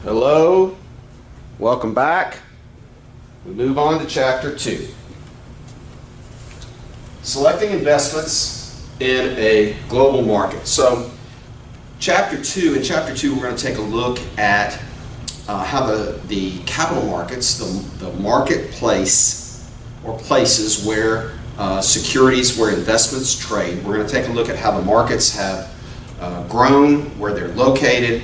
Hello, welcome back. We move on to Chapter 2. Selecting investments in a global market. So, in Chapter 2, we're going to take a look at how the capital markets, the marketplace or places where securities, where investments trade. We're going to take a look at how the markets have grown, where they're located,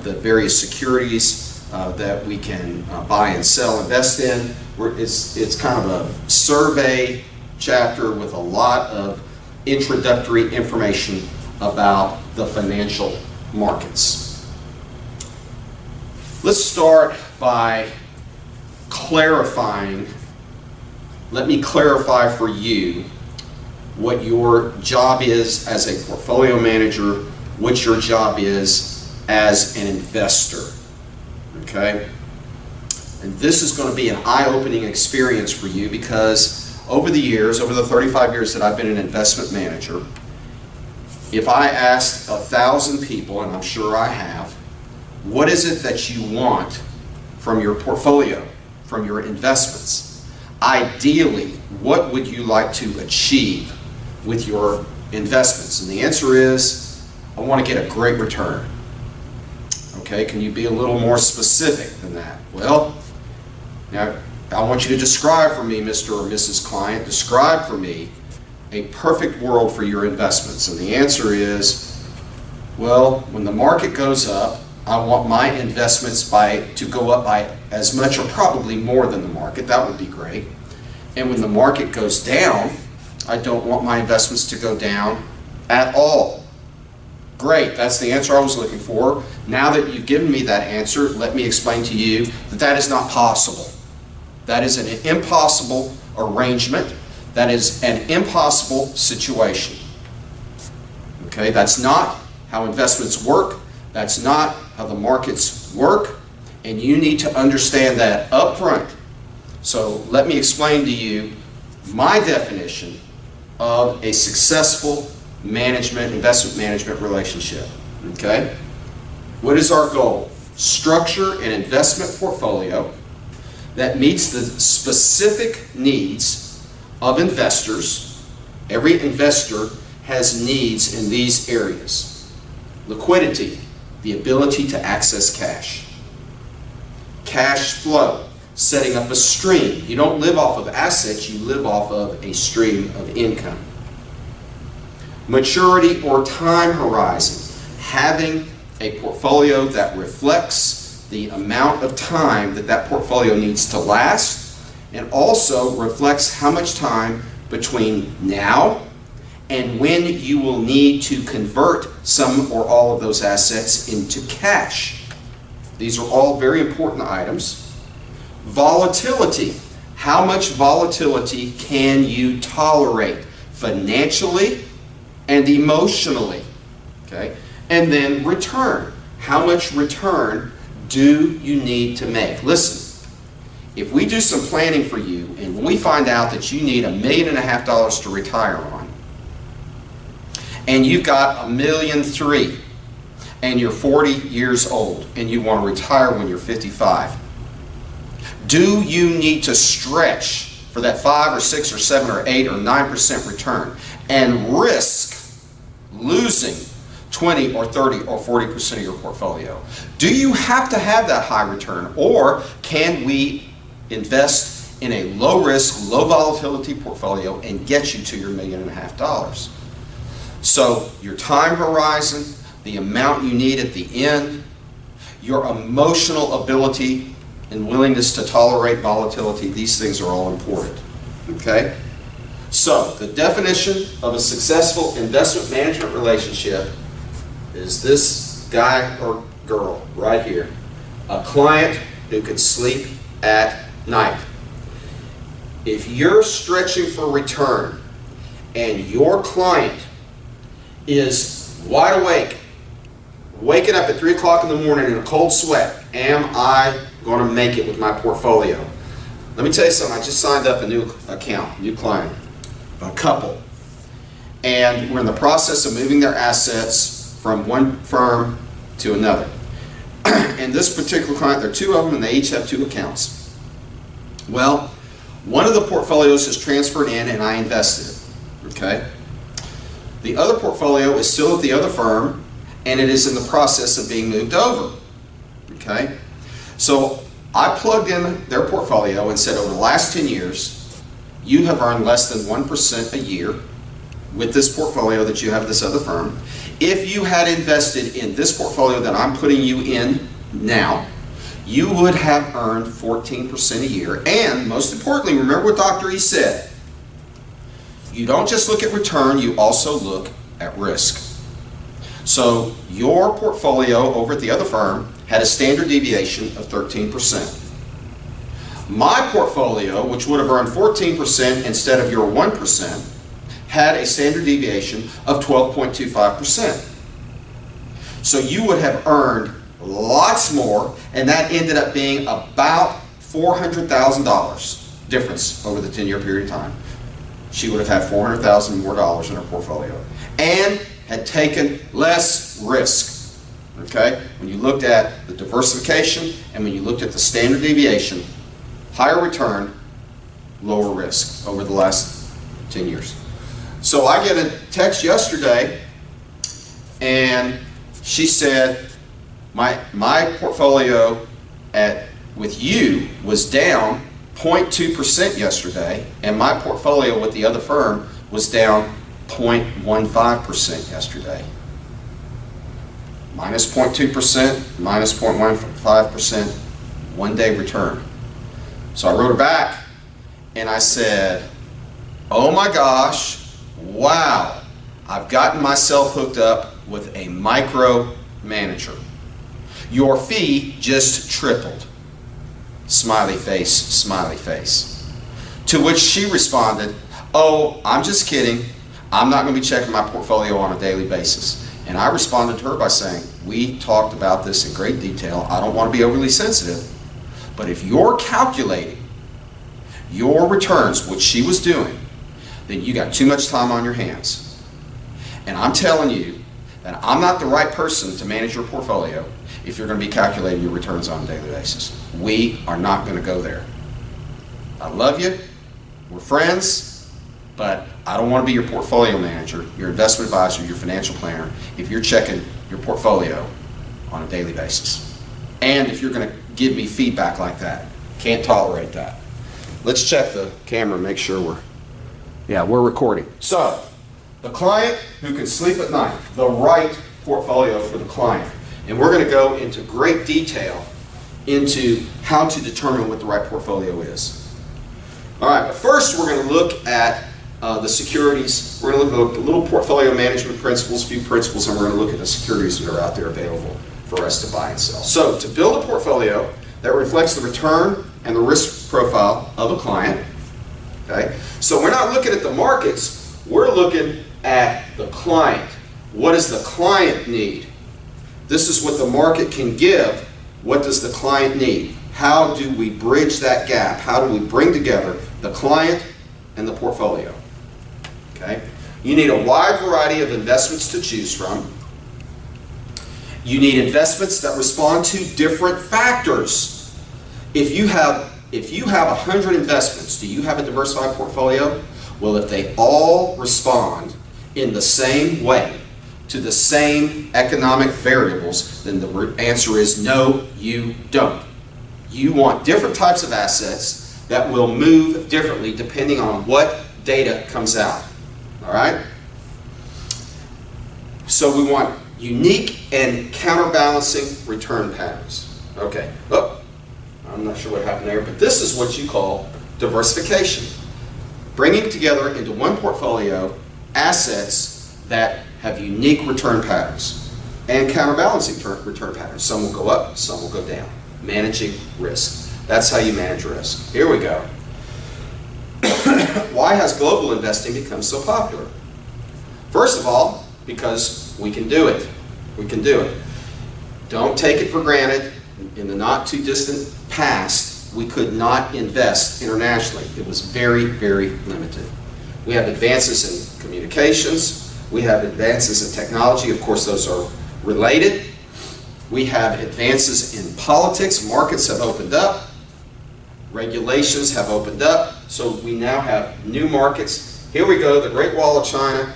the various securities that we can buy and sell, invest in. It's kind of a survey chapter with a lot of introductory information about the financial markets. Let's start by clarifying. Let me clarify for you what your job is as a portfolio manager, what your job is as an investor, okay? And this is going to be an eye-opening experience for you because over the 35 years that I've been an investment manager, if I asked 1,000 people, and I'm sure I have, what is it that you want from your portfolio, from your investments? Ideally, what would you like to achieve with your investments? And the answer is, I want to get a great return. Okay, can you be a little more specific than that? Well, now I want you to describe for me, Mr. or Mrs. Client, describe for me a perfect world for your investments. And the answer is, well, when the market goes up, I want my investments to go up by as much or probably more than the market. That would be great. And when the market goes down, I don't want my investments to go down at all. Great, that's the answer I was looking for. Now that you've given me that answer, let me explain to you that that is not possible. That is an impossible arrangement. That is an impossible situation. Okay, that's not how investments work. That's not how the markets work. And you need to understand that up front. So let me explain to you my definition of a successful investment management relationship. Okay? What is our goal? Structure an investment portfolio that meets the specific needs of investors. Every investor has needs in these areas. Liquidity, the ability to access cash. Cash flow, setting up a stream. You don't live off of assets, you live off of a stream of income. Maturity or time horizon, having a portfolio that reflects the amount of time that portfolio needs to last, and also reflects how much time between now and when you will need to convert some or all of those assets into cash. These are all very important items. Volatility, how much volatility can you tolerate financially and emotionally, okay? And then return. How much return do you need to make? Listen, if we do some planning for you and we find out that you need $1.5 million to retire on, and you've got $1.3 million, and you're 40 years old, and you want to retire when you're 55, do you need to stretch for that 5 or 6 or 7 or 8 or 9% return and risk losing 20 or 30 or 40% of your portfolio? Do you have to have that high return, or can we invest in a low risk, low volatility portfolio and get you to your $1.5 million? So your time horizon, the amount you need at the end, your emotional ability and willingness to tolerate volatility, these things are all important. Okay? So, the definition of a successful investment management relationship is this guy or girl right here. A client who can sleep at night. If you're stretching for return and your client is wide awake, waking up at 3 o'clock in the morning in a cold sweat, am I going to make it with my portfolio? Let me tell you something. I just signed up a new account, new client, a couple. And we're in the process of moving their assets from one firm to another. And this particular client, there are two of them, and they each have two accounts. Well, one of the portfolios is transferred in, and I invested it. Okay? The other portfolio is still at the other firm, and it is in the process of being moved over. Okay? So I plugged in their portfolio and said, over the last 10 years, you have earned less than 1% a year with this portfolio that you have at this other firm. If you had invested in this portfolio that I'm putting you in now, you would have earned 14% a year. And most importantly, remember what Dr. E said. You don't just look at return, you also look at risk. So your portfolio over at the other firm had a standard deviation of 13%. My portfolio, which would have earned 14% instead of your 1%, had a standard deviation of 12.25%. So you would have earned lots more, and that ended up being about $400,000 difference over the 10-year period of time. She would have had $400,000 more dollars in her portfolio and had taken less risk. Okay? When you looked at the diversification and when you looked at the standard deviation, higher return, lower risk over the last 10 years. So I get a text yesterday, and she said, my portfolio with you was down 0.2% yesterday, and my portfolio with the other firm was down 0.15% yesterday. Minus 0.2%, minus 0.15%, 1 day return. So I wrote her back, and I said, oh my gosh, wow, I've gotten myself hooked up with a micro manager. Your fee just tripled. Smiley face, smiley face. To which she responded, oh, I'm just kidding. I'm not going to be checking my portfolio on a daily basis. And I responded to her by saying, we talked about this in great detail. I don't want to be overly sensitive, but if you're calculating your returns, which she was doing, then you got too much time on your hands. And I'm telling you that I'm not the right person to manage your portfolio if you're going to be calculating your returns on a daily basis. We are not going to go there. I love you. We're friends, but I don't want to be your portfolio manager, your investment advisor, your financial planner if you're checking your portfolio on a daily basis. And if you're going to give me feedback like that, can't tolerate that. Let's check the camera and make sure we're recording. So, the client who can sleep at night, the right portfolio for the client. And we're going to go into great detail into how to determine what the right portfolio is. All right, but first we're going to look at the securities. We're going to look at the little portfolio management principles, a few principles, and we're going to look at the securities that are out there available for us to buy and sell. So, to build a portfolio that reflects the return and the risk profile of a client, okay? So we're not looking at the markets, we're looking at the client. What does the client need? This is what the market can give. What does the client need? How do we bridge that gap? How do we bring together the client and the portfolio? Okay? You need a wide variety of investments to choose from. You need investments that respond to different factors. If you have 100 investments, do you have a diversified portfolio? Well, if they all respond in the same way to the same economic variables, then the answer is no, you don't. You want different types of assets that will move differently depending on what data comes out. All right? So we want unique and counterbalancing return patterns. Okay. Oh, I'm not sure what happened there, but this is what you call diversification. Bringing together into one portfolio assets that have unique return patterns and counterbalancing return patterns. Some will go up, some will go down. Managing risk. That's how you manage risk. Here we go. Why has global investing become so popular? First of all, because we can do it. We can do it. Don't take it for granted. In the not too distant past, we could not invest internationally. It was very, very limited. We have advances in communications. We have advances in technology. Of course, those are related. We have advances in politics. Markets have opened up. Regulations have opened up. So we now have new markets. Here we go, the Great Wall of China.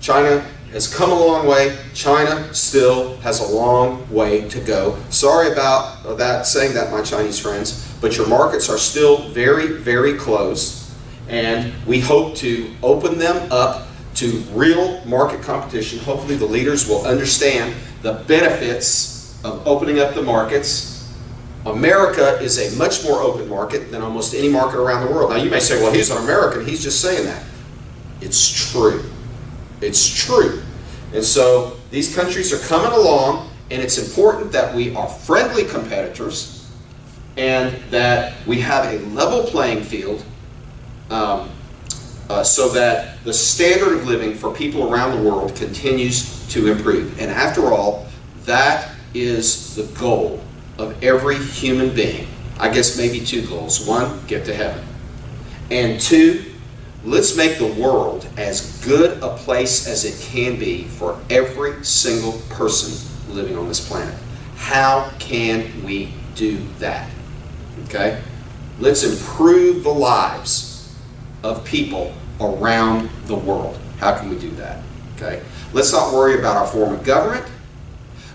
China has come a long way. China still has a long way to go. Sorry about that, saying that, my Chinese friends, but your markets are still very, very closed, and we hope to open them up to real market competition. Hopefully the leaders will understand the benefits of opening up the markets. America is a much more open market than almost any market around the world. Now you may say, well, he's an American, he's just saying that. It's true. It's true. And so these countries are coming along, and it's important that we are friendly competitors and that we have a level playing field so that the standard of living for people around the world continues to improve. And after all, that is the goal of every human being. I guess maybe two goals. One, get to heaven. And two, let's make the world as good a place as it can be for every single person living on this planet. How can we do that? Okay? Let's improve the lives of people around the world. How can we do that? Okay? Let's not worry about our form of government.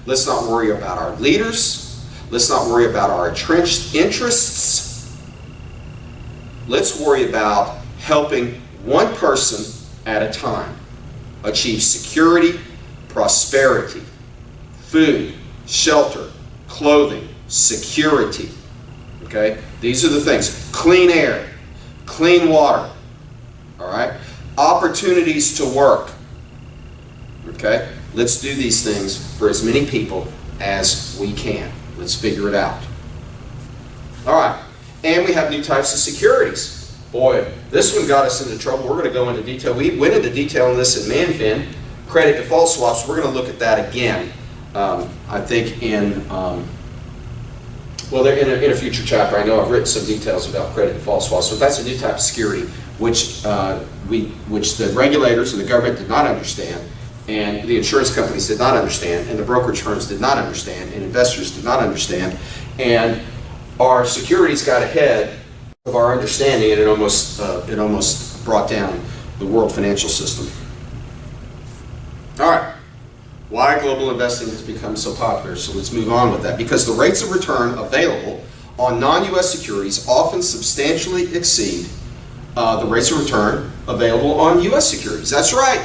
Let's not worry about our leaders. Let's not worry about our entrenched interests. Let's worry about helping one person at a time achieve security, prosperity, food, shelter, clothing, security. Okay? These are the things. Clean air, clean water. All right? Opportunities to work. Okay? Let's do these things for as many people as we can. Let's figure it out. All right. And we have new types of securities. Boy, this one got us into trouble. We're going to go into detail. We went into detail on this in ManFin, credit default swaps. We're going to look at that again, I think, in a future chapter. I know I've written some details about credit default swaps. So that's a new type of security, which the regulators and the government did not understand, and the insurance companies did not understand, and the brokerage firms did not understand, and investors did not understand. And our securities got ahead of our understanding, and it almost brought down the world financial system. All right, why global investing has become so popular. So let's move on with that. Because the rates of return available on non-U.S. securities often substantially exceed the rates of return available on U.S. securities. That's right.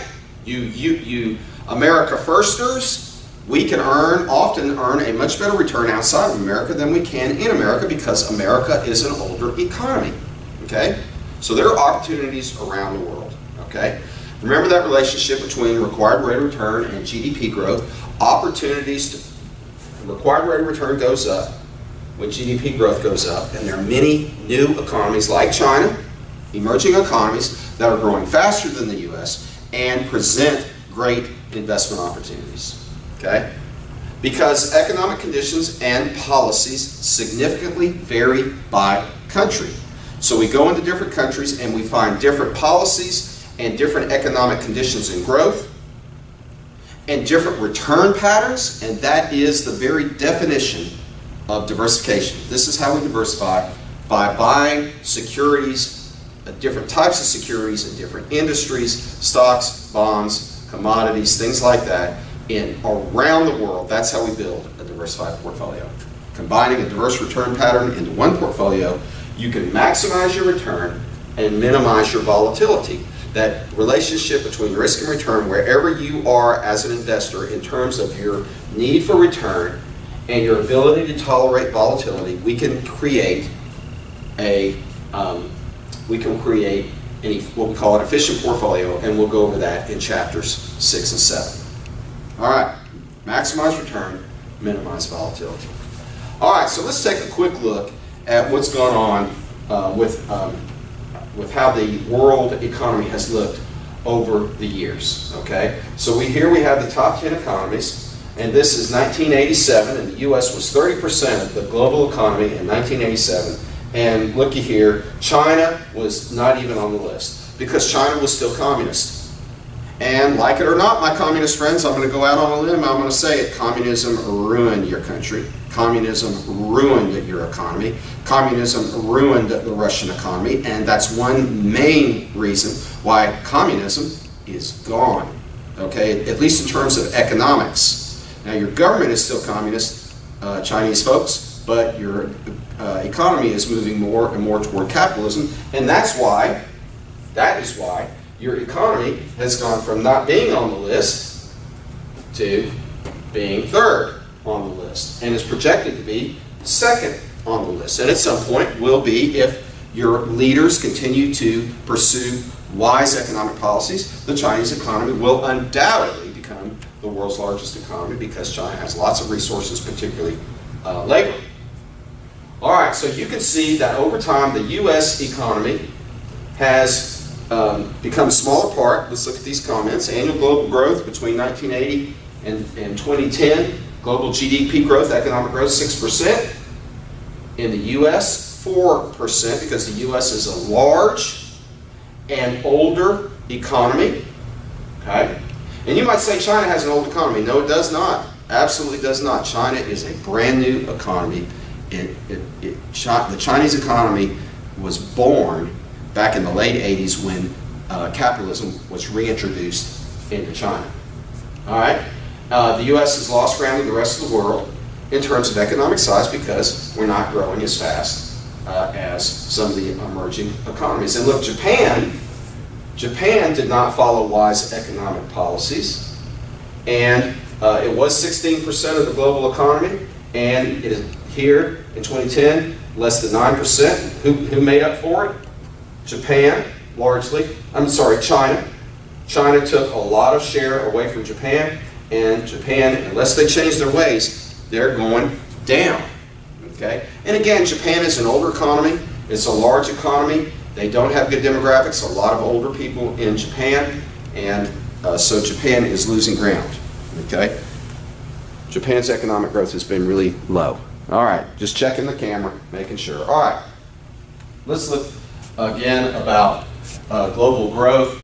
You America firsters, we can often earn a much better return outside of America than we can in America because America is an older economy. Okay? So there are opportunities around the world. Okay? Remember that relationship between required rate of return and GDP growth. Required rate of return goes up when GDP growth goes up, and there are many new economies like China, emerging economies that are growing faster than the U.S. and present great investment opportunities. Okay? Because economic conditions and policies significantly vary by country. So we go into different countries and we find different policies and different economic conditions and growth and different return patterns, and that is the very definition of diversification. This is how we diversify, by buying securities, different types of securities in different industries, stocks, bonds, commodities, things like that, around the world. That's how we build a diversified portfolio. Combining a diverse return pattern into one portfolio, you can maximize your return and minimize your volatility. That relationship between risk and return, wherever you are as an investor in terms of your need for return and your ability to tolerate volatility, we can create what we call an efficient portfolio, and we'll go over that in chapters 6 and 7. All right, maximize return, minimize volatility. All right, so let's take a quick look at what's going on with how the world economy has looked over the years. Okay, so here we have the top 10 economies, and this is 1987, and the U.S. was 30% of the global economy in 1987. And looky here, China was not even on the list because China was still communist. And like it or not, my communist friends, I'm going to go out on a limb, I'm going to say it, communism ruined your country. Communism ruined your economy. Communism ruined the Russian economy, and that's one main reason why communism is gone, okay, at least in terms of economics. Now, your government is still communist, Chinese folks, but your economy is moving more and more toward capitalism, and that is why your economy has gone from not being on the list to being third on the list, and is projected to be second on the list. And at some point will be, if your leaders continue to pursue wise economic policies, the Chinese economy will undoubtedly become the world's largest economy, because China has lots of resources, particularly labor. All right, so you can see that over time the U.S. economy has become a smaller part. Let's look at these comments. Annual global growth between 1980 and 2010. Global GDP growth, economic growth, 6%. In the U.S., 4%, because the U.S. is a large and older economy. Okay? And you might say China has an old economy. No, it does not. Absolutely does not. China is a brand new economy. The Chinese economy was born back in the late 80s when capitalism was reintroduced into China. All right? The U.S. has lost ground to the rest of the world in terms of economic size, because we're not growing as fast as some of the emerging economies. And look, Japan did not follow wise economic policies, and it was 16% of the global economy, and it is here in 2010 less than 9%. Who made up for it? Japan, largely. China. China took a lot of share away from Japan, and Japan, unless they change their ways, they're going down. Okay? And again, Japan is an older economy. It's a large economy. They don't have good demographics. A lot of older people in Japan, and so Japan is losing ground. Okay? Japan's economic growth has been really low. All right, just checking the camera, making sure. All right, let's look again about global growth.